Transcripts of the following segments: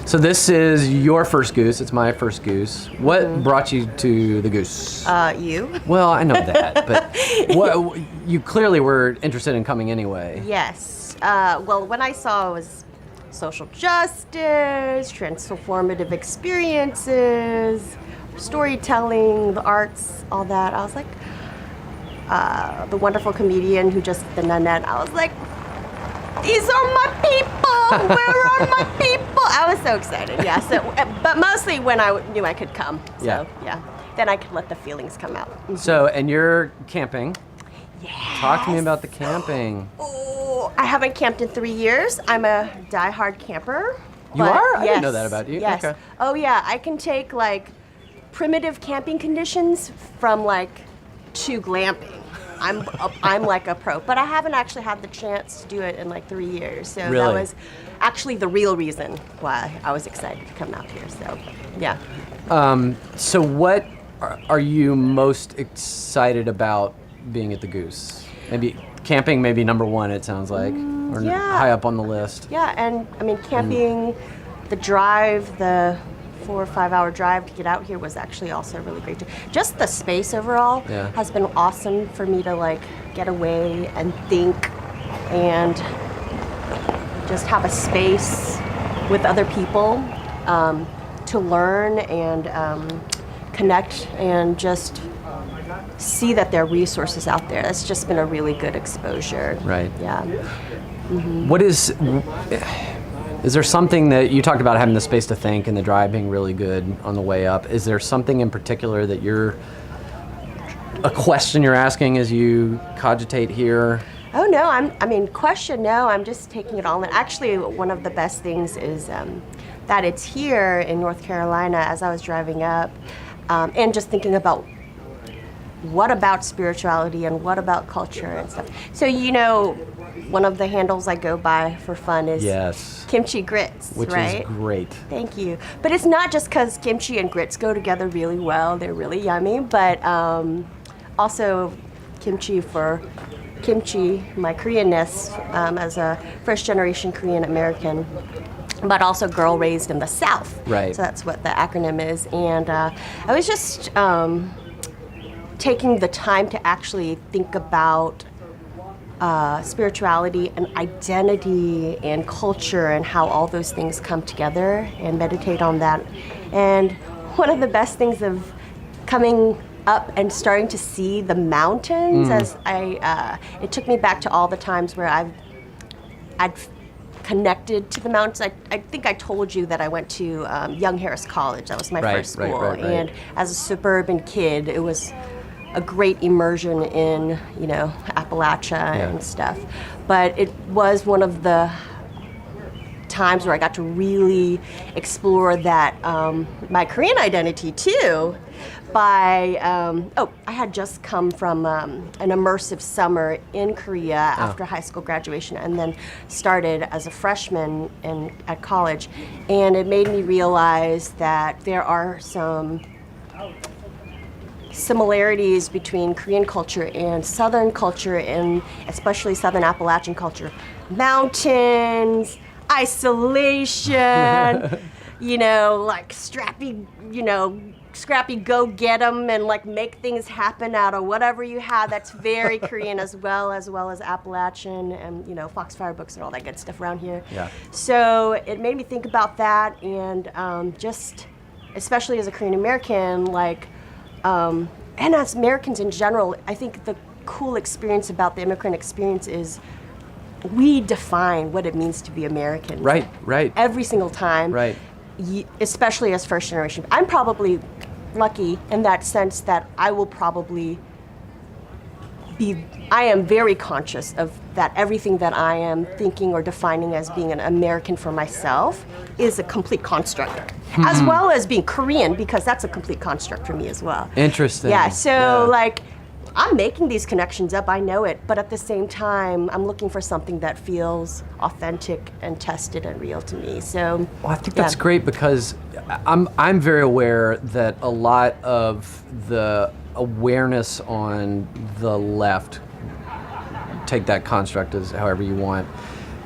So this is your first Goose. It's my first Goose. What brought you to the Goose? You? Well, I know that, but you clearly were interested in coming anyway. Yes. Well, when I saw it was social justice, transformative experiences, storytelling, the arts, all that, I was like, the wonderful comedian who just the Nanette, I was like, these are my people. Where are my people? I was so excited. Yeah. So, but mostly when I knew I could come. So, yeah. Then I could let the feelings come out. Mm-hmm. So, and you're camping. Yes. Talk to me about the camping. Oh, I haven't camped in 3 years. I'm a diehard camper. You are? I didn't know that about you. Yes. Okay. Oh yeah, I can take like primitive camping conditions from like to glamping. I'm like a pro, but I haven't actually had the chance to do it in like 3 years. So really? That was actually the real reason why I was excited to come out here. So, yeah. So what are you most excited about being at the Goose? Maybe camping, maybe number one, it sounds like, or high up on the list. Yeah, and I mean camping, the drive, the 4 or 5 hour drive to get out here was actually also really great too. Just the space overall has been awesome for me to like get away and think and just have a space with other people to learn and connect and just see that there are resources out there. That's just been a really good exposure. Right. Yeah. Mm-hmm. What is there something that you talked about having the space to think and the drive being really good on the way up? Is there something in particular that a question you're asking as you cogitate here? Oh no, I'm just taking it all in. Actually, one of the best things is that it's here in North Carolina as I was driving up and just thinking about what about spirituality and what about culture and stuff. So, one of the handles I go by for fun is kimchi grits, which right? is great. Thank you. But it's not just because kimchi and grits go together really well. They're really yummy, but also kimchi for kimchi, my Koreanness as a first generation Korean American, but also girl raised in the South. Right. So that's what the acronym is. And I was just taking the time to actually think about spirituality and identity and culture and how all those things come together and meditate on that. And one of the best things of coming up and starting to see the mountains as it took me back to all the times where I'd connected to the mountains. I think I told you that I went to Young Harris College. That was my first school. Right. And as a suburban kid, it was a great immersion in, Appalachia and stuff. But it was one of the times where I got to really explore that my Korean identity too by, I had just come from an immersive summer in Korea after high school graduation and then started as a freshman at college. And it made me realize that there are some similarities between Korean culture and Southern culture, and especially Southern Appalachian culture. Mountains, isolation, like scrappy go get 'em and like make things happen out of whatever you have. That's very Korean as well as Appalachian and, Foxfire books and all that good stuff around here. Yeah. So it made me think about that and just, especially as a Korean American, and as Americans in general, I think the cool experience about the immigrant experience is we define what it means to be American. Right. Every single time. Right. Especially as first generation. I'm probably lucky in that sense that I am very conscious of that everything that I am thinking or defining as being an American for myself is a complete construct, as well as being Korean, because that's a complete construct for me as well. Interesting. Yeah, so I'm making these connections up, I know it, but at the same time, I'm looking for something that feels authentic and tested and real to me. So, well, I think that's great because I'm very aware that a lot of the awareness on the left, take that construct as however you want,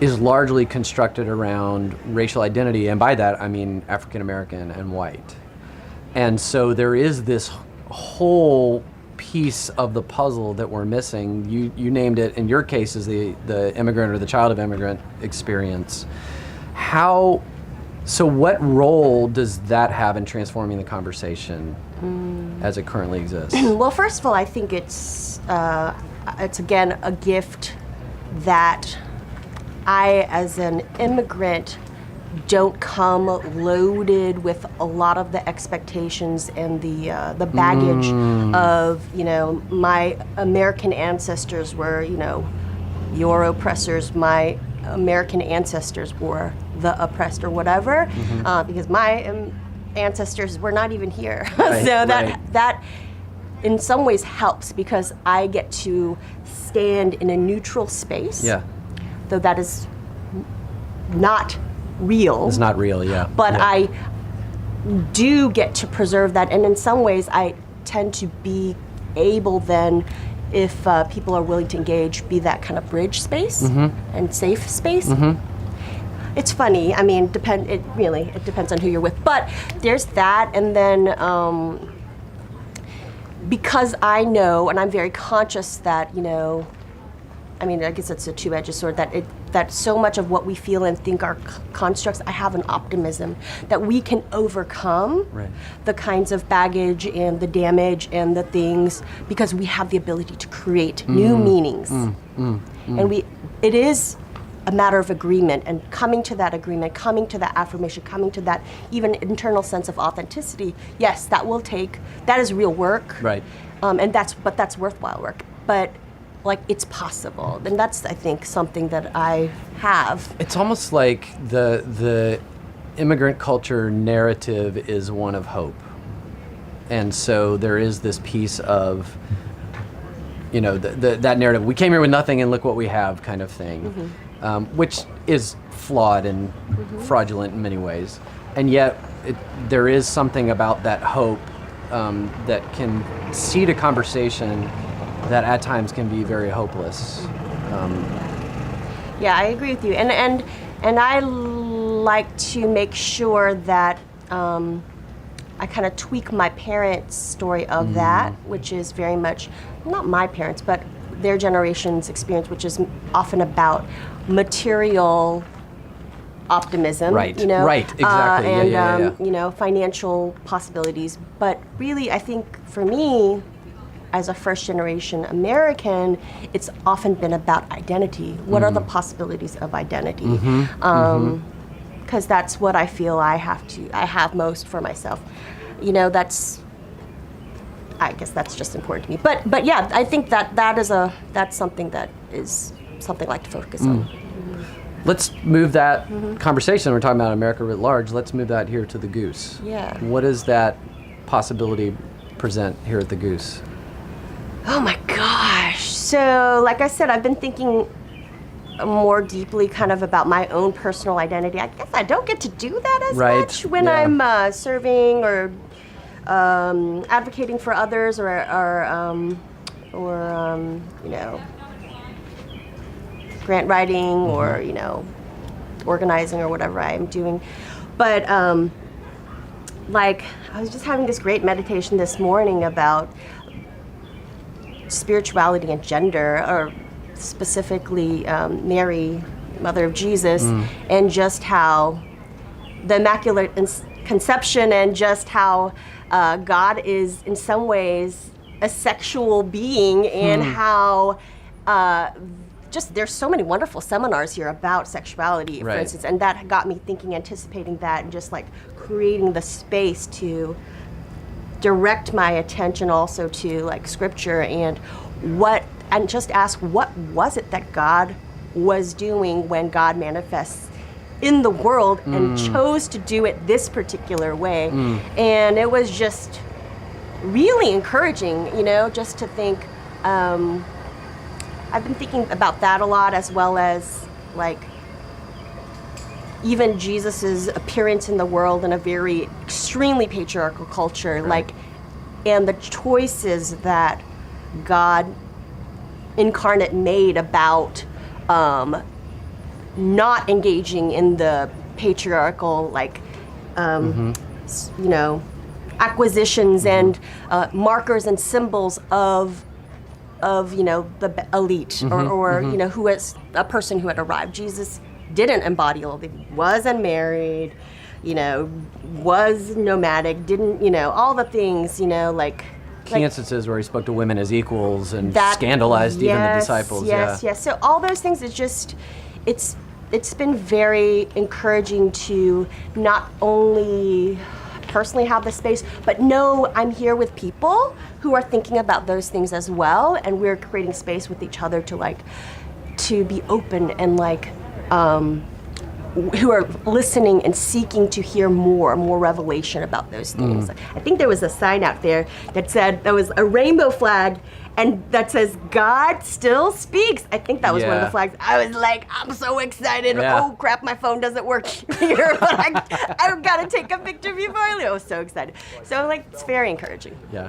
is largely constructed around racial identity, and by that I mean African American and white. And so there is this whole piece of the puzzle that we're missing. You named it in your case as the immigrant or the child of immigrant experience. So what role does that have in transforming the conversation as it currently exists? Well, first of all, I think it's again a gift that I, as an immigrant, don't come loaded with a lot of the expectations and the baggage of, my American ancestors were, your oppressors, my American ancestors were the oppressed or whatever, because my ancestors were not even here. Right, so right. that in some ways helps because I get to stand in a neutral space. Yeah. Though that is not real. It's not real, yeah. But yeah. I do get to preserve that, and in some ways I tend to be able then, if people are willing to engage, be that kind of bridge space and safe space. It's funny, I mean, it depends on who you're with, but there's that, and then because I know, and I'm very conscious that, I guess it's a two-edged sword, that so much of what we feel and think are constructs, I have an optimism that we can overcome the kinds of baggage and the damage and the things because we have the ability to create new meanings. And it is a matter of agreement, and coming to that agreement, coming to that affirmation, coming to that even internal sense of authenticity. Yes, that is real work. Right. And that's worthwhile work. But it's possible, and that's, I think, something that I have. It's almost like the immigrant culture narrative is one of hope, and so there is this piece of, that narrative. We came here with nothing, and look what we have, kind of thing, which is flawed and fraudulent in many ways, and yet there is something about that hope that can seed a conversation that at times can be very hopeless. Yeah, I agree with you, and I like to make sure that I kind of tweak my parents' story of that, which is very much not my parents, but their generation's experience, which is often about material optimism, Right, right, exactly. and yeah. Financial possibilities. But really, I think for me, as a first-generation American, it's often been about identity. What are the possibilities of identity? Because that's what I feel I have most for myself. I guess that's just important to me. But yeah, I think that's something that is something I like to focus on. Let's move that conversation. We're talking about America writ large. Let's move that here to the Goose. Yeah. What does that possibility present here at the Goose? Oh my gosh. So, like I said, I've been thinking more deeply kind of about my own personal identity. I guess I don't get to do that as much when I'm serving or advocating for others or grant writing or, organizing or whatever I'm doing. But I was just having this great meditation this morning about spirituality and gender, or specifically Mary, Mother of Jesus, and just how the Immaculate Conception and just how God is in some ways a sexual being, and how just there's so many wonderful seminars here about sexuality, for instance, and that got me thinking, anticipating that, and just creating the space to direct my attention also to scripture and just ask, what was it that God was doing when God manifests in the world and chose to do it this particular way? And it was just really encouraging, just to think. I've been thinking about that a lot, as well as even Jesus's appearance in the world in a very extremely patriarchal culture, and the choices that God incarnate made about not engaging in the patriarchal, like, you know, acquisitions and markers and symbols of you know, the elite or you know, who is a person who had arrived. Jesus didn't embody all of it. He was unmarried, you know, was nomadic, didn't, you know, all the things, you know, like Key instances where he spoke to women as equals and scandalized even the disciples. Yes. So all those things, it's just, it's been very encouraging to not only personally have the space, but know I'm here with people who are thinking about those things as well, and we're creating space with each other to like, to be open and like, who are listening and seeking to hear more revelation about those things. I think there was a sign out there that said, there was a rainbow flag, and that says, God still speaks. I think that was one of the flags. I was like, I'm so excited. Yeah. Oh crap, my phone doesn't work here, but I gotta take a picture before I leave. I was so excited. So like, it's very encouraging. Yeah.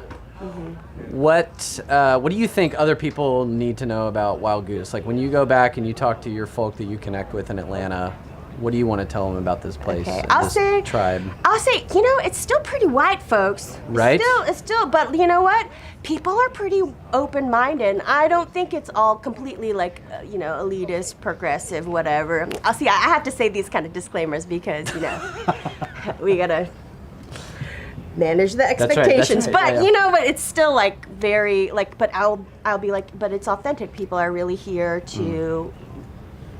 What do you think other people need to know about Wild Goose? Like when you go back and you talk to your folk that you connect with in Atlanta, what do you want to tell them about this place? Okay, and I'll this say, tribe. you know, it's still pretty white, folks. Right? It's still, but you know what? People are pretty open-minded. And I don't think it's all completely like, you know, elitist, progressive, whatever. I have to say these kind of disclaimers because, you know, we gotta manage the expectations. Right. But Yeah. you know, but it's still like very like. But I'll be like, but it's authentic. People are really here to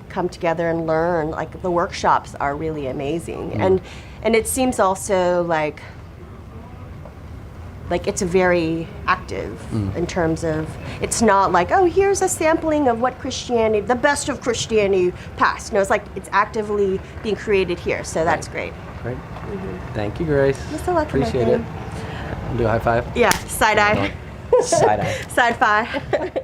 come together and learn. Like the workshops are really amazing, and it seems also like it's very active in terms of, it's not like, oh, here's a sampling of what Christianity, the best of Christianity past. No, it's like it's actively being created here, so that's great. Great. Thank you, Grace. You're so welcome, Appreciate my it. friend. Do a high five. Yeah, side eye. Side eye. Side five.